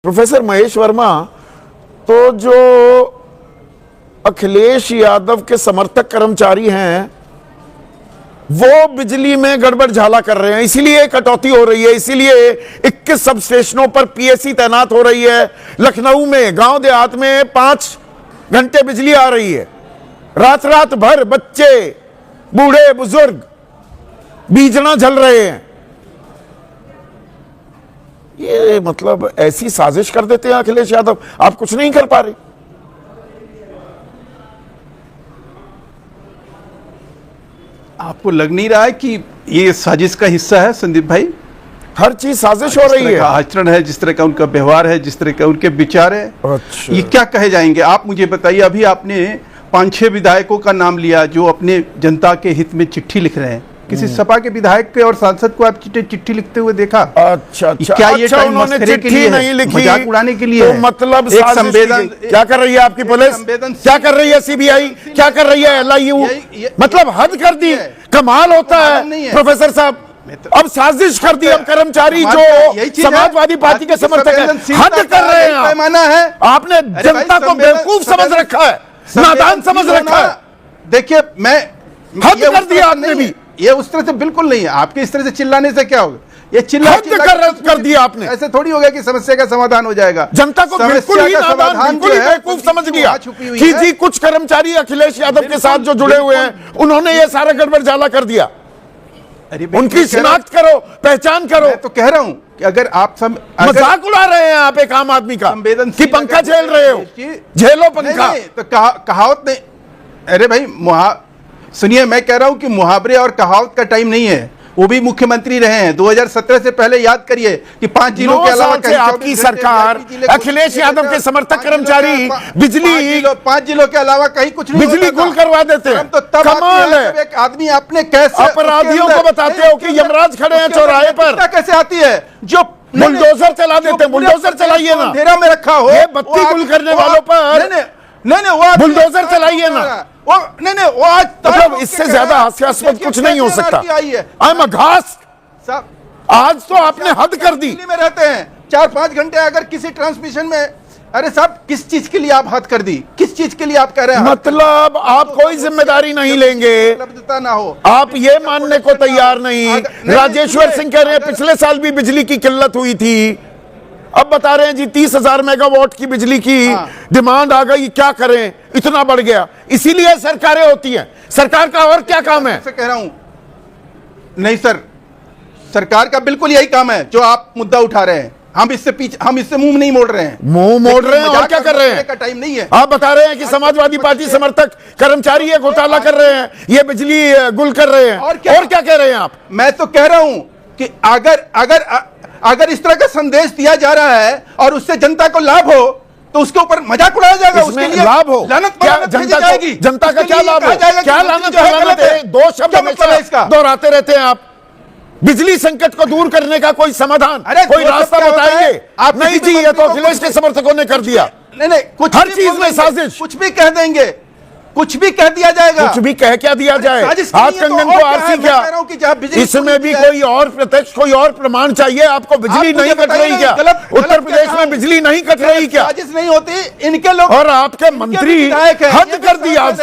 Professor Mahesh Verma, तो जो अखिलेश यादव के समर्थक कर्मचारी हैं वो बिजली में गड़बड़ झाला कर रहे हैं, इसीलिए कटौती हो रही है, इसीलिए 21 सब स्टेशनों पर पीएसी तैनात हो रही है। लखनऊ में गांव देहात में 5 घंटे बिजली आ रही है, रात रात भर बच्चे बूढ़े बुजुर्ग बीजना जल रहे हैं। ये मतलब ऐसी साजिश कर देते हैं अखिलेश यादव, आप कुछ नहीं कर पा रहे। आपको लग नहीं रहा है कि ये साजिश का हिस्सा है संदीप भाई? हर चीज साजिश हो रही है। आचरण है, जिस तरह का उनका व्यवहार है, जिस तरह का उनके विचार है, अच्छा। ये क्या कहे जाएंगे? आप मुझे बताइए। अभी आपने 5-6 विधायकों का नाम लिया जो अपने जनता के हित में चिट्ठी लिख रहे हैं। किसी सपा के विधायक के और सांसद को आप चिट्ठी लिखते हुए देखा? अच्छा, क्या ये अच्छा, टाइम उन्होंने मस्करे के लिए नहीं लिखी, मजाक उड़ाने के लिए तो है? मतलब एक संवेदन क्या कर रही है आपकी पुलिस, क्या कर रही है सीबीआई, क्या कर रही है एलआईयू? मतलब हद कर दी, कमाल होता है प्रोफेसर साहब। अब साजिश कर दी, अब कर्मचारी जो समाजवादी पार्टी के समर्थक हैं हद कर रहे हैं। पैमाना है, आपने जनता को बेवकूफ समझ रखा है, नादान समझ रखा है। देखिए, मैं हद कर दिया आपने भी। ये उस तरह से बिल्कुल नहीं है। आपके इस तरह से चिल्लाने से क्या होगा? ये चिल्ला कर दिया आपने। ऐसे थोड़ी होगा कि समस्या का समाधान हो जाएगा। जनता को बिल्कुल ही नादान, बिल्कुल ही बेवकूफ समझ लिया कि जी कुछ कर्मचारी अखिलेश यादव के साथ जो जुड़े हुए हैं उन्होंने ये सारा गड़बड़ झाला कर दिया। उनकी शिनाख्त करो, पहचान करो। मैं तो कह रहा हूं कि अगर आप मजाक उड़ा रहे हैं आप एक आम आदमी का कि पंखा झेल रहे हो, झेलो पंखा। तो कहावत नहीं। अरे भाई सुनिए, मैं कह रहा हूं कि मुहावरे और कहावत का टाइम नहीं है। वो भी मुख्यमंत्री रहे हैं 2017 से पहले। याद करिए कि 5 जिलों के अलावा आपकी सरकार, अखिलेश यादव के समर्थक कर्मचारी बिजली 5 जिलों के अलावा कहीं कुछ नहीं, बिजली गुल करवा देते हैं। तो तब कमाल है। एक आदमी आपने कैसे अपराधियों को बताते हो कि यमराज खड़े हैं चौराहे पर, कैसे आती है? जो बुलडोजर चला देते हैं, बुलडोजर चलाइए ना, अंधेरा में रखा हो, ये बत्ती गुल करने वालों पर नहीं वो बुलडोजर चलाइए ना। वो नहीं वो आज मतलब इससे ज्यादा हास्यास्पद कुछ नहीं हो सकता। आई एम घास। आज तो आपने हद कर दी। दिल्ली में रहते हैं 4-5 घंटे, अगर किसी ट्रांसमिशन में, अरे साहब किस चीज के लिए आप हद कर दी? किस चीज के लिए आप कह रहे हैं? मतलब आप कोई जिम्मेदारी नहीं लेंगे, उपलब्धता ना हो, आप ये मानने को तैयार नहीं। राजेश्वर सिंह कह रहे हैं पिछले साल भी बिजली की किल्लत हुई थी, अब बता रहे हैं जी 30,000 मेगावाट की बिजली की डिमांड आ गई, क्या करें, इतना बढ़ गया। इसीलिए सरकारें होती हैं, सरकार का और क्या काम है? कह रहा हूं नहीं सर, सरकार का बिल्कुल यही काम है जो आप मुद्दा उठा रहे हैं। हम इससे मुंह नहीं मोड़ रहे हैं। मुंह मोड़ रहे हैं और क्या कर रहे हैं? का टाइम नहीं है। आप बता रहे हैं कि समाजवादी पार्टी समर्थक कर्मचारी ये घोटाला कर रहे हैं, ये बिजली गुल कर रहे हैं, और क्या कह रहे हैं आप? मैं तो कह रहा हूं कि अगर इस तरह का संदेश दिया जा रहा है और उससे जनता को लाभ हो तो उसके ऊपर मजाक उड़ाया जाएगा। उसके लिए लाभ हो, क्या जनता का क्या लाभ है? क्या लानत है? 2 शब्द हमेशा दोहराते रहते हैं आप। बिजली संकट को दूर करने का कोई समाधान, कोई रास्ता बताएंगे? आप नहीं जी, ये तो अखिलेश के समर्थकों ने कर दिया। नहीं, कुछ हर चीज में साजिश, कुछ भी कह देंगे, कुछ भी कह दिया जाएगा। कुछ भी कह क्या दिया जाए? हाथ कंगन को आरसी क्या? इसमें भी कोई और प्रत्यक्ष, कोई और प्रमाण चाहिए आपको? बिजली नहीं कट रही क्या? उत्तर प्रदेश में बिजली नहीं कट रही क्या? साजिश नहीं होती, इनके लोग और आपके मंत्री हद कर दी। आज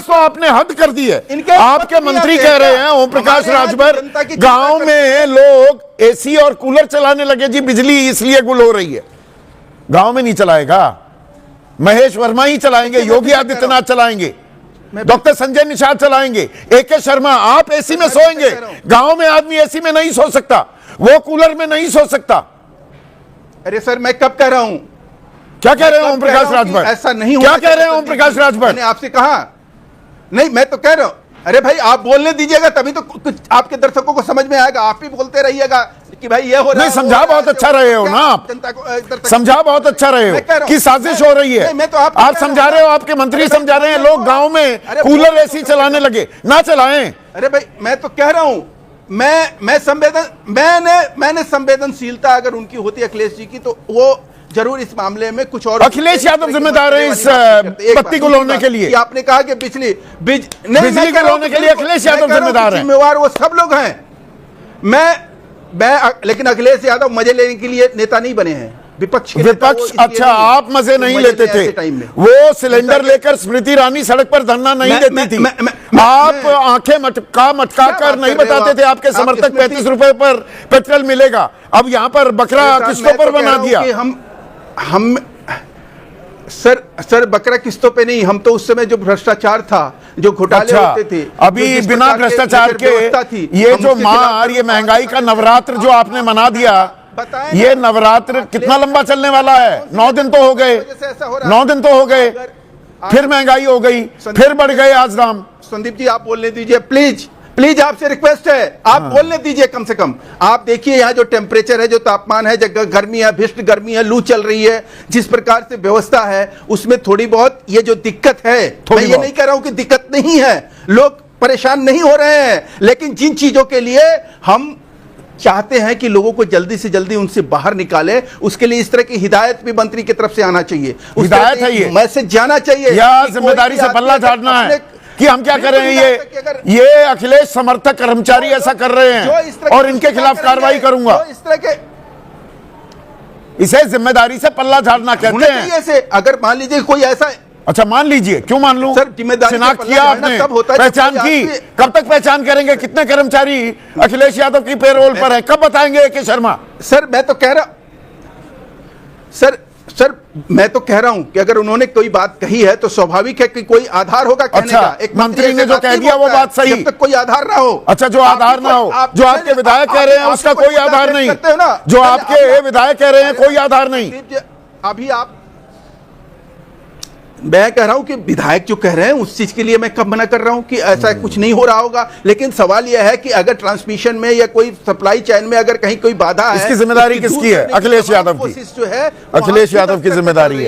तो आपने हद कर दी है। आपके मंत्री कह रहे हैं, ओम प्रकाश राजभर, गांव में लोग एसी और कूलर चलाने लगे जी, बिजली इसलिए गुल हो रही है। गांव में नहीं चलाएगा, महेश वर्मा ही चलाएंगे, योगी आदित्यनाथ चलाएंगे, डॉक्टर संजय निषाद चलाएंगे, AK शर्मा। आप एसी में सोएंगे, गांव में आदमी एसी में नहीं सो सकता, वो कूलर में नहीं सो सकता। अरे सर, मैं कब कह रहा हूं? क्या कह रहे हैं ओम प्रकाश राजभर? ऐसा नहीं, क्या कह रहे हैं ओम प्रकाश राजभर? मैंने आपसे कहा नहीं, मैं तो कह रहा हूं। अरे भाई, आप बोलने दीजिएगा तभी तो कुछ आपके दर्शकों को समझ में आएगा। आप ही बोलते रहिएगा कि भाई ये हो रहा है। नहीं, समझा बहुत अच्छा रहे हो ना आप, समझा बहुत अच्छा रहे हो कि साजिश हो रही है। मैं तो आप समझा रहे हो, आपके मंत्री समझा रहे हैं, लोग गांव में कूलर एसी चलाने लगे, ना चलाएं। अरे भाई, मैं तो कह रहा हूं, मैंने संवेदनशीलता अगर उनकी होती अखिलेश जी की, तो वो जरूर इस मामले में कुछ और। अखिलेश यादव जिम्मेदार है इस बत्ती गुल होने के लिए। आपने कहा कि बिजली गुल होने के लिए अखिलेश यादव जिम्मेदार है। जिम्मेवार वो सब लोग हैं। लेकिन अखिलेश यादव मजे लेने के लिए नेता नहीं बने हैं। विपक्ष के नेता विपक्ष, वो इसलिए अच्छा नहीं है। आप मजे नहीं मजे लेते ऐसे थे, टाइम में। वो सिलेंडर लेकर स्मृति ईरानी सड़क पर धरना नहीं देती थी, आप आंखें मटका कर नहीं बताते थे आपके समर्थक 35 रुपए पर पेट्रोल मिलेगा, अब यहाँ पर बकरा किस्तों पर बना दिया। हम सर बकरा किस्तों पे नहीं, हम तो उस समय जो भ्रष्टाचार था, जो घोटाले होते थे, अभी बिना भ्रष्टाचार के ये जो मार, ये महंगाई का नवरात्र जो आपने मना दिया, ये नवरात्र कितना लंबा चलने वाला है? 9 दिन तो हो गए, 9 दिन तो हो गए, फिर महंगाई हो गई, फिर बढ़ गए आज दाम। संदीप जी आप बोलने दीजिए प्लीज, प्लीज आपसे रिक्वेस्ट है, आप बोलने दीजिए कम से कम। आप देखिए यहाँ जो टेम्परेचर है, जो तापमान है, जगह गर्मी है, भीषण गर्मी है, लू चल रही है, जिस प्रकार से व्यवस्था है उसमें थोड़ी बहुत ये जो दिक्कत है, मैं ये नहीं कह रहा हूं कि दिक्कत नहीं है, लोग परेशान नहीं हो रहे हैं, लेकिन जिन चीजों के लिए हम चाहते हैं कि लोगों को जल्दी से जल्दी उनसे बाहर निकाले, उसके लिए इस तरह की हिदायत भी मंत्री की तरफ से आना चाहिए, हिदायत है ये, मैसेज जाना चाहिए, या जिम्मेदारी से पल्ला झाड़ना है कि हम क्या कर रहे हैं? ये अखिलेश समर्थक कर्मचारी ऐसा कर रहे हैं और इनके खिलाफ कार्रवाई करूंगा, इस तरह के इसे जिम्मेदारी से पल्ला झाड़ना कहते हैं। ऐसे अगर मान लीजिए कोई ऐसा, अच्छा मान लीजिए, क्यों मान लूं? सर जिम्मेदारी शिनाख्त किया आपने, पहचान की, कब तक पहचान करेंगे? कितने कर्मचारी अखिलेश यादव की पेरोल पर है, कब बताएंगे ए के शर्मा? सर मैं तो कह रहा, सर मैं तो कह रहा हूं कि अगर उन्होंने कोई बात कही है तो स्वाभाविक है कि कोई आधार होगा कहने अच्छा, का। एक मंत्री ने जो कह दिया वो बात सही, जब तक कोई आधार ना हो। अच्छा, जो आधार ना हो, जो आपके विधायक कह रहे हैं उसका कोई आधार नहीं, जो आपके विधायक कह रहे हैं कोई आधार नहीं। अभी आप, मैं कह रहा हूं कि विधायक जो कह रहे हैं उस चीज के लिए मैं कब मना कर रहा हूं कि ऐसा कुछ नहीं हो रहा होगा, लेकिन सवाल यह है कि अगर ट्रांसमिशन में या कोई सप्लाई चेन में अगर कहीं कोई बाधा है, इसकी जिम्मेदारी किसकी है? अखिलेश यादव की, कोशिश जो है अखिलेश यादव की जिम्मेदारी है।